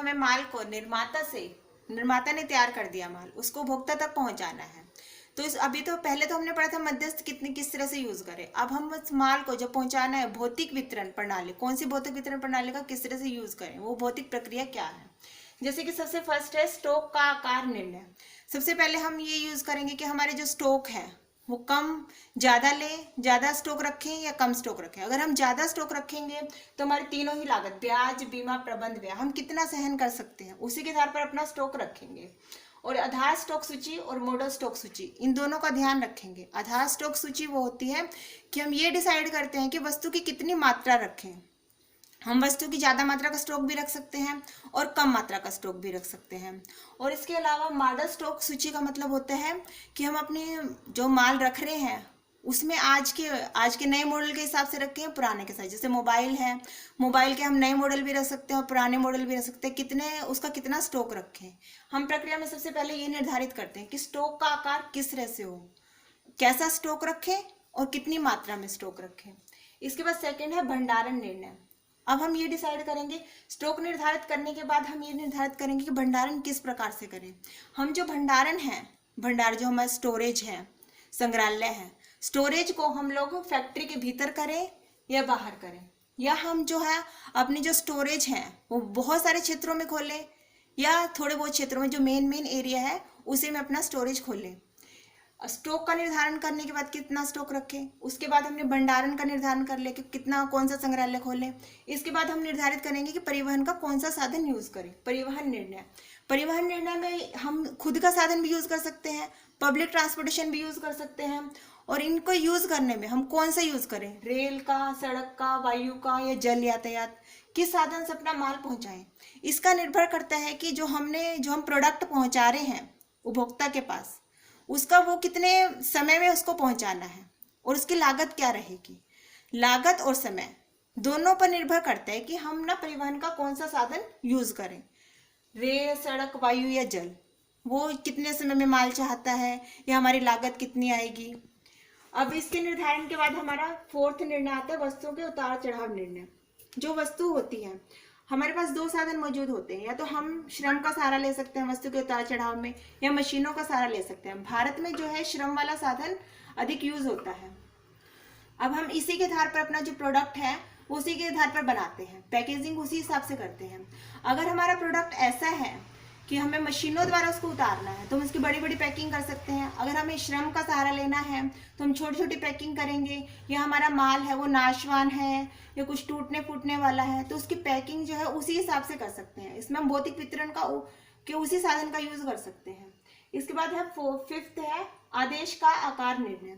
हमें माल को निर्माता ने तैयार कर दिया माल, उसको उपभोक्ता तक पहुंचाना है। तो अभी तो पहले तो हमने पढ़ा था मध्यस्थ किस तरह से यूज करें। अब हम उस माल को जब पहुंचाना है, भौतिक वितरण प्रणाली, कौन सी भौतिक वितरण प्रणाली का किस तरह से यूज करें, वो भौतिक प्रक्रिया क्या है। जैसे कि सबसे फर्स्ट है स्टॉक का आकार निर्णय। सबसे पहले हम ये यूज करेंगे कि हमारे जो स्टॉक है वो ज्यादा स्टॉक रखें या कम स्टॉक रखें। अगर हम ज्यादा स्टॉक रखेंगे तो हमारी तीनों ही लागत, ब्याज, बीमा, प्रबंध व्यय, हम कितना सहन कर सकते हैं उसी के आधार पर अपना स्टॉक रखेंगे। और आधार स्टॉक सूची और मॉडल स्टॉक सूची, इन दोनों का ध्यान रखेंगे। आधार स्टॉक सूची वो होती है कि हम ये डिसाइड करते हैं कि वस्तु की कितनी मात्रा रखें। हम वस्तु की ज़्यादा मात्रा का स्टॉक भी रख सकते हैं और कम मात्रा का स्टॉक भी रख सकते हैं। और इसके अलावा मॉडल स्टॉक सूची का मतलब होता है कि हम अपने जो माल रख रहे हैं उसमें आज के नए मॉडल के हिसाब से रखें, पुराने के साथ। जैसे मोबाइल है, मोबाइल के हम नए मॉडल भी रख सकते हैं और पुराने मॉडल भी रख सकते हैं। उसका कितना स्टॉक रखें, हम प्रक्रिया में सबसे पहले ये निर्धारित करते हैं कि स्टॉक का आकार किस तरह से हो, कैसा स्टॉक रखें और कितनी मात्रा में स्टॉक रखें। इसके बाद सेकेंड है भंडारण निर्णय। अब हम ये डिसाइड करेंगे, स्टॉक निर्धारित करने के बाद हम ये निर्धारित करेंगे कि भंडारण किस प्रकार से करें। हम जो भंडारण है, जो हमारा स्टोरेज है, संग्रहालय है, स्टोरेज को हम लोग फैक्ट्री के भीतर करें या बाहर करें, या हम जो है अपनी जो स्टोरेज है वो बहुत सारे क्षेत्रों में खोलें या थोड़े बहुत क्षेत्रों में जो मेन एरिया है उसी में अपना स्टोरेज खोलें। स्टॉक का निर्धारण करने के बाद कितना स्टॉक रखें, उसके बाद हमने भंडारण का निर्धारण कर लिया कि कितना, कौन सा संग्रहालय खोलें। इसके बाद हम निर्धारित करेंगे कि परिवहन का कौन सा साधन यूज करें। परिवहन निर्णय में हम खुद का साधन भी यूज कर सकते हैं, पब्लिक ट्रांसपोर्टेशन भी यूज कर सकते हैं। और इनको यूज करने में हम कौन सा यूज करें, रेल का, सड़क का, वायु का या जल यातायात, किस साधन से अपना माल पहुंचाएं। इसका निर्भर करता है कि जो हम प्रोडक्ट पहुंचा रहे हैं उपभोक्ता के पास, उसका वो कितने समय में उसको पहुंचाना है और उसकी लागत क्या रहेगी। लागत और समय दोनों पर निर्भर करता है कि हम ना परिवहन का कौन सा साधन यूज करें, रेल, सड़क, वायु या जल। वो कितने समय में माल चाहता है या हमारी लागत कितनी आएगी। अब इसके निर्धारण के बाद हमारा फोर्थ निर्णय आता है वस्तुओं के उतार चढ़ाव निर्णय। जो वस्तु होती है, हमारे पास दो साधन मौजूद होते हैं, या तो हम श्रम का सहारा ले सकते हैं वस्तु के उतार चढ़ाव में, या मशीनों का सहारा ले सकते हैं। भारत में जो है श्रम वाला साधन अधिक यूज होता है। अब हम इसी के आधार पर अपना जो प्रोडक्ट है उसी के आधार पर बनाते हैं, पैकेजिंग उसी हिसाब से करते हैं। अगर हमारा प्रोडक्ट ऐसा है कि हमें मशीनों द्वारा उसको उतारना है तो हम उसकी बड़ी बड़ी पैकिंग कर सकते हैं। अगर हमें श्रम का सहारा लेना है तो हम छोटी छोटी पैकिंग करेंगे, या हमारा माल है वो नाशवान है या कुछ टूटने फूटने वाला है तो उसकी पैकिंग जो है उसी हिसाब से कर सकते हैं। इसमें हम भौतिक वितरण के उसी साधन का यूज कर सकते हैं। इसके बाद है फिफ्थ है आदेश का आकार निर्णय।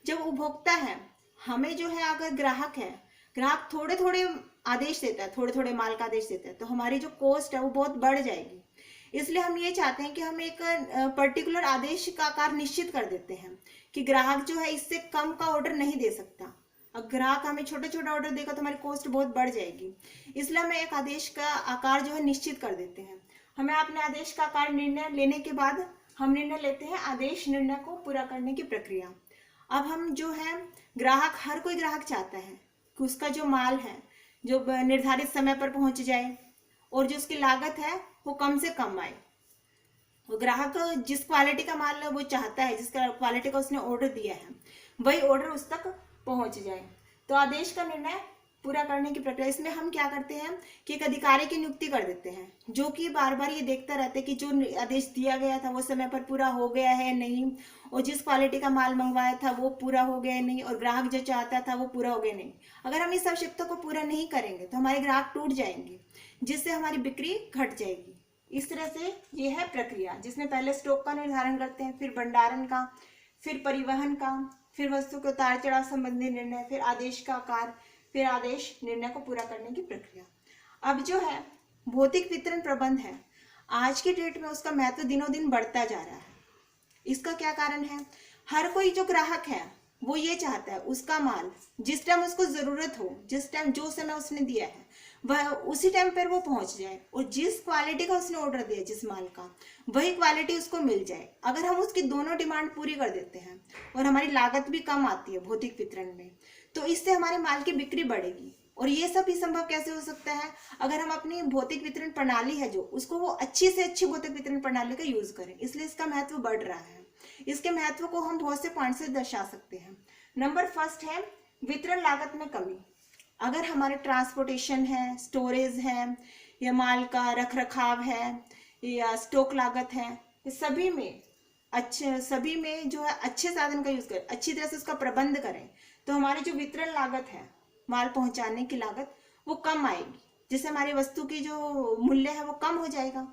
जब उपभोक्ता है, हमें जो है, अगर ग्राहक थोड़े थोड़े आदेश देता है, थोड़े थोड़े माल का आदेश देता है, तो हमारी जो कॉस्ट है वो बहुत बढ़ जाएगी। इसलिए हम ये चाहते हैं कि हम एक पर्टिकुलर आदेश का आकार निश्चित कर देते हैं कि ग्राहक जो है इससे कम का ऑर्डर नहीं दे सकता। अब ग्राहक हमें छोटे छोटे ऑर्डर देगा तो हमारी कॉस्ट बहुत बढ़ जाएगी। इसलिए हम एक आदेश का आकार जो है निश्चित कर देते हैं। हमें अपने आदेश का आकार निर्णय लेने के बाद हम निर्णय लेते हैं आदेश निर्णय को पूरा करने की प्रक्रिया। अब हम जो है हर कोई ग्राहक चाहता है कि उसका जो माल है जो निर्धारित समय पर पहुंच जाए और जो उसकी लागत है वो कम से कम आए। वो ग्राहक जिस क्वालिटी का माल है वो चाहता है, जिस क्वालिटी का उसने ऑर्डर दिया है वही ऑर्डर उस तक पहुंच जाए। तो आदेश का निर्णय पूरा करने की प्रक्रिया, इसमें हम क्या करते हैं कि एक अधिकारी की नियुक्ति कर देते हैं जो कि बार बार ये देखता रहता है कि जो आदेश दिया गया था वो समय पर पूरा हो गया है नहीं, और जिस क्वालिटी का माल मंगवाया था वो पूरा हो गया नहीं, और ग्राहक जो चाहता था वो पूरा हो गया नहीं। अगर हम इस आवश्यकता को पूरा नहीं करेंगे तो हमारे ग्राहक टूट जाएंगे, जिससे हमारी बिक्री घट जाएगी। इस तरह से ये है प्रक्रिया, जिसमें पहले स्टॉक का निर्धारण करते हैं, फिर भंडारण का, फिर परिवहन का, फिर वस्तु के उतार चढ़ाव संबंधी निर्णय, फिर आदेश का आकार, फिर आदेश निर्णय को पूरा करने की प्रक्रिया। अब जो है भौतिक वितरण प्रबंध है, आज की डेट में उसका महत्व दिनों दिन बढ़ता जा रहा है। इसका क्या कारण है? हर कोई जो ग्राहक है वो ये चाहता है उसका माल जिस टाइम उसको जरूरत हो, जिस टाइम जो समय उसने दिया है वह उसी टाइम पर वो पहुंच जाए, और जिस क्वालिटी का उसने ऑर्डर दिया जिस माल का वही क्वालिटी उसको मिल जाए। अगर हम उसकी दोनों डिमांड पूरी कर देते हैं और हमारी लागत भी कम आती है भौतिक वितरण में, तो इससे हमारे माल की बिक्री बढ़ेगी और ये सब भी संभव कैसे हो सकता है? अगर हम अपनी भौतिक वितरण प्रणाली है जो, उसको वो अच्छी से अच्छी भौतिक वितरण प्रणाली का यूज करें, इसलिए इसका महत्व बढ़ रहा है। इसके महत्व को हम बहुत से पॉइंट से दर्शा सकते हैं। नंबर फर्स्ट है वितरण लागत में कमी। अगर हमारे ट्रांसपोर्टेशन है, स्टोरेज है, या माल का रख रखाव है, या स्टॉक लागत है, सभी में जो है अच्छे साधन का यूज करें, अच्छी तरह से उसका प्रबंध करें, तो हमारी जो वितरण लागत है, माल पहुंचाने की लागत, वो कम आएगी, जिससे हमारी वस्तु की जो मूल्य है वो कम हो जाएगा।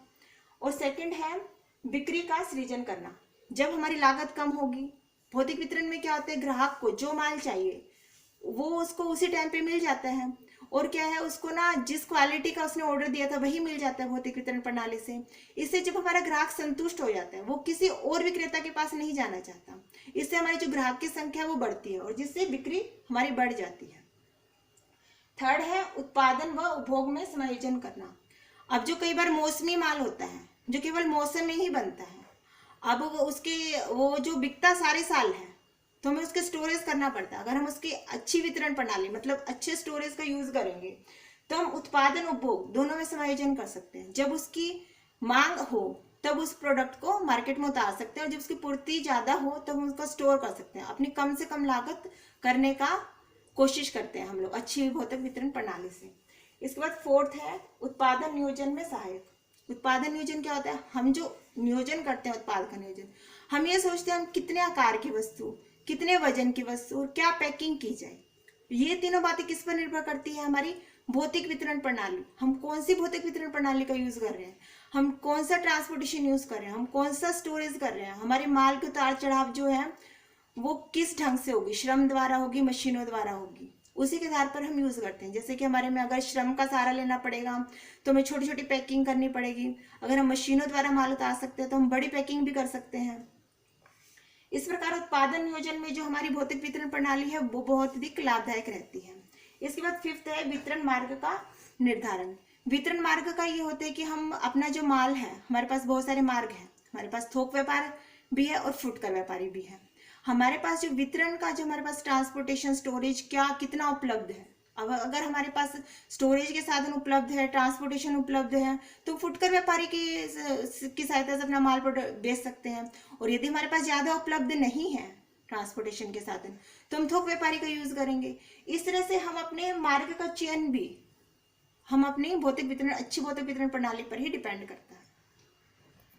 और सेकंड है बिक्री का सृजन करना। जब हमारी लागत कम होगी, भौतिक वितरण में क्या होता है, ग्राहक को जो माल चाहिए वो उसको उसी टाइम पे मिल जाता है, और क्या है, उसको ना जिस क्वालिटी का उसने ऑर्डर दिया था वही मिल जाता है भौतिक वितरण प्रणाली से। इससे जब हमारा ग्राहक संतुष्ट हो जाता है, वो किसी और विक्रेता के पास नहीं जाना चाहता। इससे हमारी जो ग्राहक की संख्या है वो बढ़ती है, और जिससे बिक्री हमारी बढ़ जाती है। थर्ड है उत्पादन व उपभोग में समायोजन करना। अब जो कई बार मौसमी माल होता है जो केवल मौसम में ही बनता है, अब वो जो बिकता सारे साल है, तो हमें उसके स्टोरेज करना पड़ता है। अगर हम उसकी अच्छी वितरण प्रणाली मतलब अच्छे स्टोरेज का यूज करेंगे, तो हम उत्पादन उपभोग दोनों में समायोजन कर सकते हैं। जब उसकी मांग हो तब उस प्रोडक्ट को मार्केट में उतार सकते हैं, और जब उसकी पूर्ति ज्यादा हो तब हम उसको स्टोर कर सकते हैं। अपनी कम से कम लागत करने का कोशिश करते हैं हम लोग अच्छी भौतिक वितरण प्रणाली से। इसके बाद फोर्थ है उत्पादन नियोजन में सहायक। उत्पादन नियोजन क्या होता है? हम जो नियोजन करते हैं, उत्पाद का नियोजन, हम ये सोचते हैं हम कितने आकार की वस्तु, कितने वजन की वस्तु और क्या पैकिंग की जाए। ये तीनों बातें किस पर निर्भर करती है? हमारी भौतिक वितरण प्रणाली। हम कौन सी भौतिक वितरण प्रणाली का यूज कर रहे हैं, हम कौन सा ट्रांसपोर्टेशन यूज कर रहे हैं, हम कौन सा स्टोरेज कर रहे हैं, हमारे माल के उतार चढ़ाव जो है वो किस ढंग से होगी, श्रम द्वारा होगी, मशीनों द्वारा होगी, उसी के आधार पर हम यूज करते हैं। जैसे कि हमारे में अगर श्रम का सहारा लेना पड़ेगा तो हमें छोटी छोटी पैकिंग करनी पड़ेगी। अगर हम मशीनों द्वारा माल उतार सकते हैं तो हम बड़ी पैकिंग भी कर सकते हैं। इस प्रकार उत्पादन नियोजन में जो हमारी भौतिक वितरण प्रणाली है वो बहुत अधिक लाभदायक रहती है। इसके बाद फिफ्थ है वितरण मार्ग का निर्धारण। वितरण मार्ग का ये होता है कि हम अपना जो माल है, हमारे पास बहुत सारे मार्ग हैं, हमारे पास थोक व्यापार भी है और फुटकर व्यापारी भी है। हमारे पास जो वितरण का जो हमारे पास ट्रांसपोर्टेशन, स्टोरेज क्या कितना उपलब्ध है, अब अगर हमारे पास स्टोरेज के साधन उपलब्ध है, ट्रांसपोर्टेशन उपलब्ध है, तो फुटकर व्यापारी की सहायता से अपना माल बेच सकते हैं। और यदि हमारे पास ज्यादा उपलब्ध नहीं है ट्रांसपोर्टेशन के साधन, तो हम थोक व्यापारी का यूज करेंगे। इस तरह से हम अपने मार्ग का चयन भी हम अपनी अच्छी भौतिक वितरण प्रणाली पर ही डिपेंड करता है।